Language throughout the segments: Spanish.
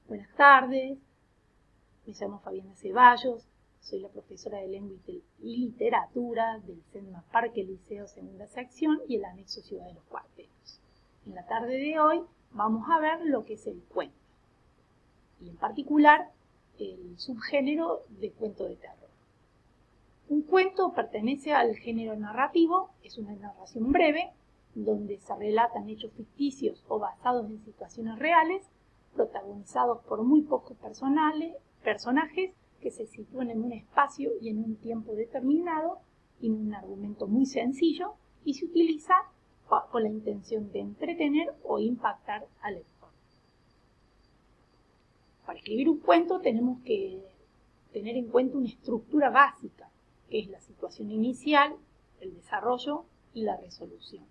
Buenas tardes, me llamo Fabiana Ceballos, soy la profesora de Lengua y Literatura del CEDMA Parque Liceo Segunda Sección y el anexo Ciudad de los Cuartetos. En la tarde de hoy vamos a ver lo que es el cuento, y en particular el subgénero de cuento de terror. Un cuento pertenece al género narrativo, es una narración breve, donde se relatan hechos ficticios o basados en situaciones reales, protagonizados por muy pocos personajes que se sitúan en un espacio y en un tiempo determinado, y en un argumento muy sencillo, y se utiliza con la intención de entretener o impactar al lector. Para escribir un cuento tenemos que tener en cuenta una estructura básica, que es la situación inicial, el desarrollo y la resolución.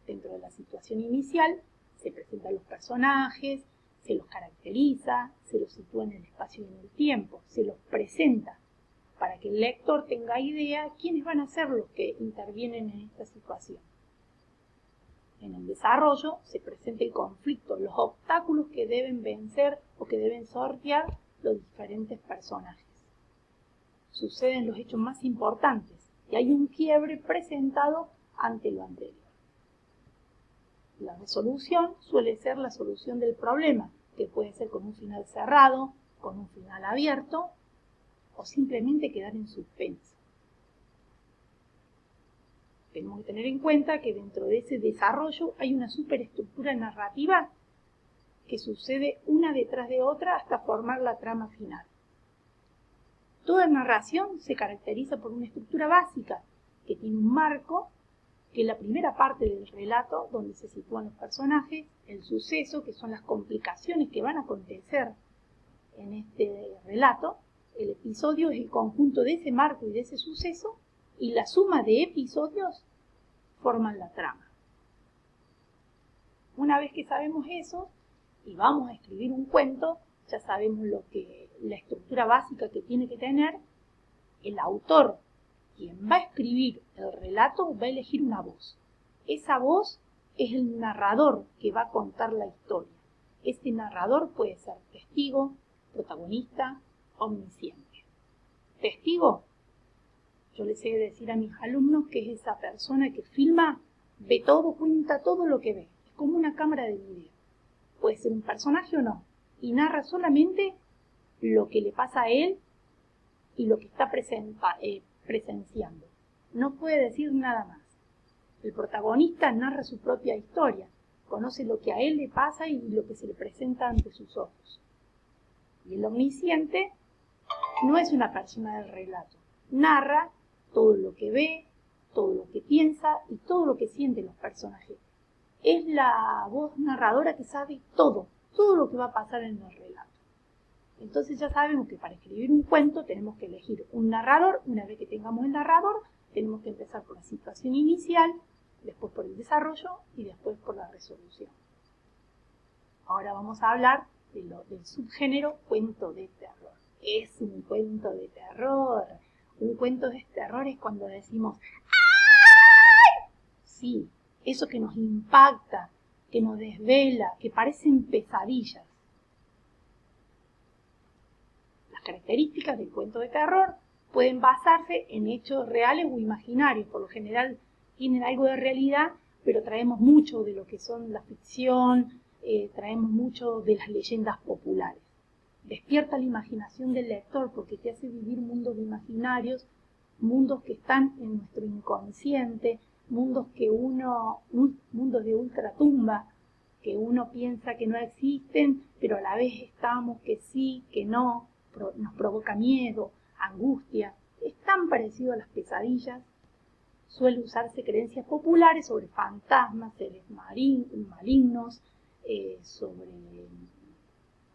Dentro de la situación inicial se presentan los personajes, se los caracteriza, se los sitúa en el espacio y en el tiempo, se los presenta para que el lector tenga idea quiénes van a ser los que intervienen en esta situación. En el desarrollo se presenta el conflicto, los obstáculos que deben vencer o que deben sortear los diferentes personajes. Suceden los hechos más importantes y hay un quiebre presentado ante lo anterior. La resolución suele ser la solución del problema, que puede ser con un final cerrado, con un final abierto o simplemente quedar en suspenso. Tenemos que tener en cuenta que dentro de ese desarrollo hay una superestructura narrativa que sucede una detrás de otra hasta formar la trama final. Toda narración se caracteriza por una estructura básica que tiene un marco, que es la primera parte del relato donde se sitúan los personajes, el suceso, que son las complicaciones que van a acontecer en este relato, el episodio es el conjunto de ese marco y de ese suceso, y la suma de episodios forman la trama. Una vez que sabemos eso y vamos a escribir un cuento, ya sabemos la estructura básica que tiene que tener. El autor, quien va a escribir el relato, va a elegir una voz. Esa voz es el narrador que va a contar la historia. Ese narrador puede ser testigo, protagonista, omnisciente. Testigo, yo les he de decir a mis alumnos que es esa persona que filma, ve todo, cuenta todo lo que ve. Es como una cámara de video. Puede ser un personaje o no, y narra solamente lo que le pasa a él y lo que está presenciando. No puede decir nada más. El protagonista narra su propia historia, conoce lo que a él le pasa y lo que se le presenta ante sus ojos. Y el omnisciente no es una persona del relato, narra todo lo que ve, todo lo que piensa y todo lo que sienten los personajes. Es la voz narradora que sabe todo lo que va a pasar en el relato. Entonces ya sabemos que para escribir un cuento tenemos que elegir un narrador. Una vez que tengamos el narrador, tenemos que empezar por la situación inicial, después por el desarrollo y después por la resolución. Ahora vamos a hablar del subgénero cuento de terror. Es un cuento de terror. Un cuento de terror es cuando decimos ¡ay! Sí, eso que nos impacta, que nos desvela, que parecen pesadillas. Las características del cuento de terror pueden basarse en hechos reales o imaginarios. Por lo general tienen algo de realidad, pero traemos mucho de lo que son la ficción, traemos mucho de las leyendas populares. Despierta la imaginación del lector porque te hace vivir mundos imaginarios, mundos que están en nuestro inconsciente, mundos mundos de ultratumba, que uno piensa que no existen, pero a la vez estamos, que sí, que no, nos provoca miedo, angustia. Es tan parecido a las pesadillas. Suele usarse creencias populares sobre fantasmas, seres malignos, sobre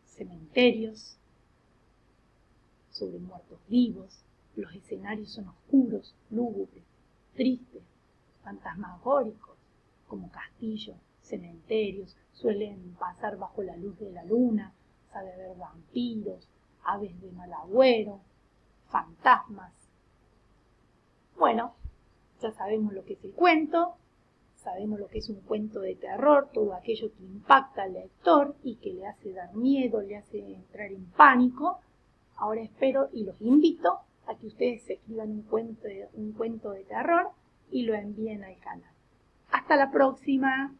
cementerios, sobre muertos vivos. Los escenarios son oscuros, lúgubres, tristes, fantasmagóricos, como castillos, cementerios. Suelen pasar bajo la luz de la luna, sabe haber vampiros, aves de mal agüero, fantasmas. Bueno, ya sabemos lo que es el cuento, sabemos lo que es un cuento de terror, todo aquello que impacta al lector y que le hace dar miedo, le hace entrar en pánico. Ahora espero y los invito a que ustedes escriban un cuento de terror y lo envíen al canal. Hasta la próxima.